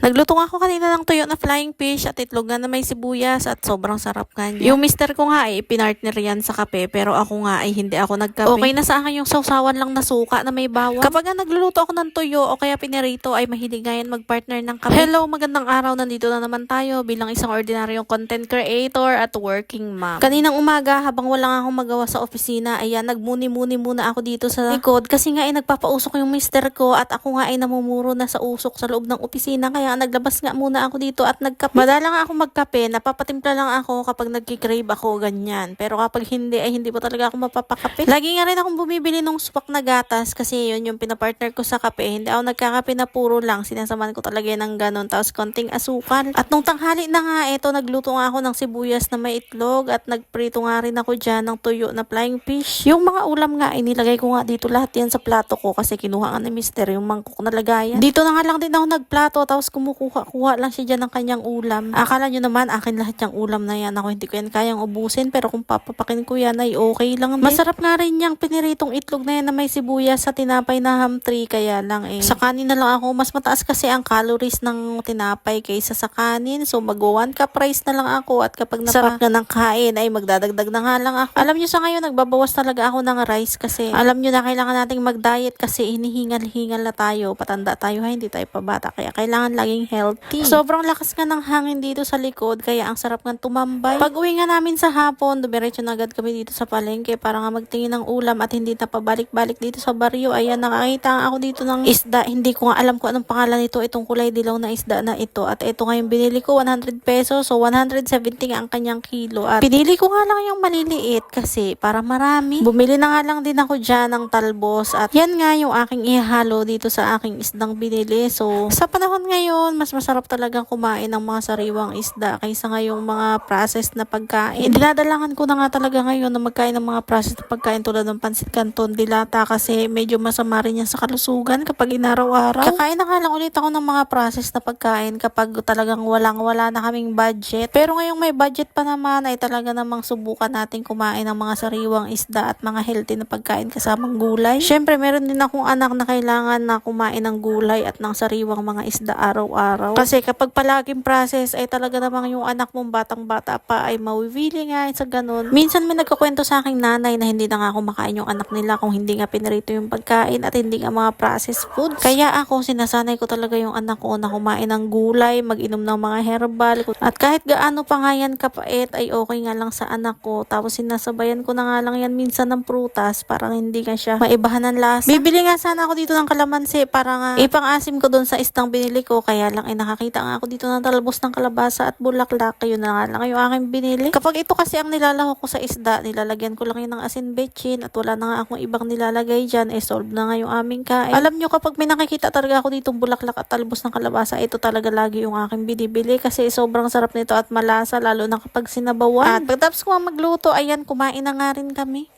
Nagluto nga ako kanina ng tuyo na flying fish at itlog na may sibuyas at sobrang sarap nga niya. Yung mister ko nga ay pinartner yan sa kape pero ako nga ay hindi ako nagkape. Okay na sa akin yung sausawan lang na suka na may bawang. Kapag nga nagluluto ako ng tuyo o kaya pinirito ay mahilig nga yan magpartner ng kape. Hello, magandang araw. Nandito na naman tayo bilang isang ordinaryong content creator at working mom. Kaninang umaga habang wala nga akong magawa sa opisina, ayan, nagmuni-muni muna ako dito sa likod kasi nga ay nagpapausok yung mister ko at ako nga ay namumuro na sa usok sa loob ng opisina kaya naglabas nga muna ako dito at nagkape. Madala nga ako magkape, napapatimpla lang ako kapag nagkikrave ako, ganyan. Pero kapag hindi, ay hindi pa talaga ako mapapakape. Lagi nga rin akong bumibili ng supak na gatas kasi yun yung pinapartner ko sa kape. Hindi ako nagkakape na puro lang, sinasamahan ko talaga ng ganon. Tapos konting asukal. At nung tanghali na nga, eto, nagluto nga ako ng sibuyas na may itlog at nagprito nga rin ako dyan ng tuyo na flying fish. Yung mga ulam nga, inilagay ko nga dito lahat yan sa plato ko kasi kinuha nga ni mister yung mangkok na lagayan. Dito na nga lang din ako nagplato tapos kumukuha lang siya dyan ng kanyang ulam. Akala nyo naman, akin lahat yung ulam na yan. Ako hindi ko yan kayang ubusin, pero kung papapakin ko yan ay okay lang din. Masarap nga rin yung piniritong itlog na yan na may sibuyas sa tinapay na ham tree, kaya lang sa kanin na lang ako. Mas mataas kasi ang calories ng tinapay kaysa sa kanin. So mag 1 cup rice na lang ako at kapag sarap na ng kain ay magdadagdag na nga lang ako. Alam nyo sa ngayon, nagbabawas talaga ako ng rice kasi alam nyo na kailangan nating mag-diet kasi hinihingal-hingal na tayo. Patanda tayo, hindi tayo pabata. Kaya kailangan laging healthy. Sobrang lakas nga ng hangin dito sa likod kaya ang sarap nga tumambay. Pag uwi nga namin sa hapon, dumiretso na agad kami dito sa palengke para nga magtingin ng ulam at hindi na pabalik-balik dito sa baryo. Ayan, nakakita ako dito ng isda. Hindi ko nga alam kung anong pangalan nito, itong kulay dilaw na isda na ito. At ito nga yung binili ko, 100 pesos. So 170 nga ang kanyang kilo. At pinili ko nga lang yung maliliit kasi para marami. Bumili na nga lang din ako dyan ng talbos. At yan nga yung aking ihalo dito sa aking isdang binili. So sa panahon ngayon, mas masarap talagang kumain ng mga sariwang isda kaysa ngayong mga processed na pagkain. Dinadalangan ko na nga talaga ngayon na magkain ng mga processed na pagkain tulad ng pansit canton, dilata kasi medyo masama rin yan sa kalusugan kapag inaraw-araw. Kakain na nga lang ulit ako ng mga processed na pagkain kapag talagang wala na kaming budget. Pero ngayong may budget pa naman ay talaga namang subukan natin kumain ng mga sariwang isda at mga healthy na pagkain kasamang gulay. Syempre, meron din akong anak na kailangan na kumain ng gulay at ng sariwang mga isda araw-araw. Kasi kapag palaging process ay talaga namang yung anak mong batang-bata pa ay mawiwili nga sa ganun. Minsan may nagkakwento sa aking nanay na hindi na nga kumakain yung anak nila kung hindi nga pinarito yung pagkain at hindi nga mga processed food. Kaya ako, sinasanay ko talaga yung anak ko na kumain ng gulay, mag-inom ng mga herbal. At kahit gaano pa nga yan kapait ay okay nga lang sa anak ko. Tapos sinasabayan ko na nga lang yan minsan ng prutas para hindi nga siya maibahan ng lasa. Bibili nga sana ako dito ng kalamansi para nga ipang-asim ko doon sa istang binili ko. Kaya lang ay nakakita nga ako dito ng talbos ng kalabasa at bulaklak. Yun na nga lang yung aking binili. Kapag ito kasi ang nilalahok ko sa isda, nilalagyan ko lang yun ng asin bechin at wala na nga akong ibang nilalagay dyan. Solve na nga yung aming kain. Alam nyo, kapag may nakikita talaga ako ditong bulaklak at talbos ng kalabasa, ito talaga lagi yung aking binibili kasi sobrang sarap nito at malasa lalo na kapag sinabawan. At pagtapos ko magluto, ayan, kumain na nga rin kami.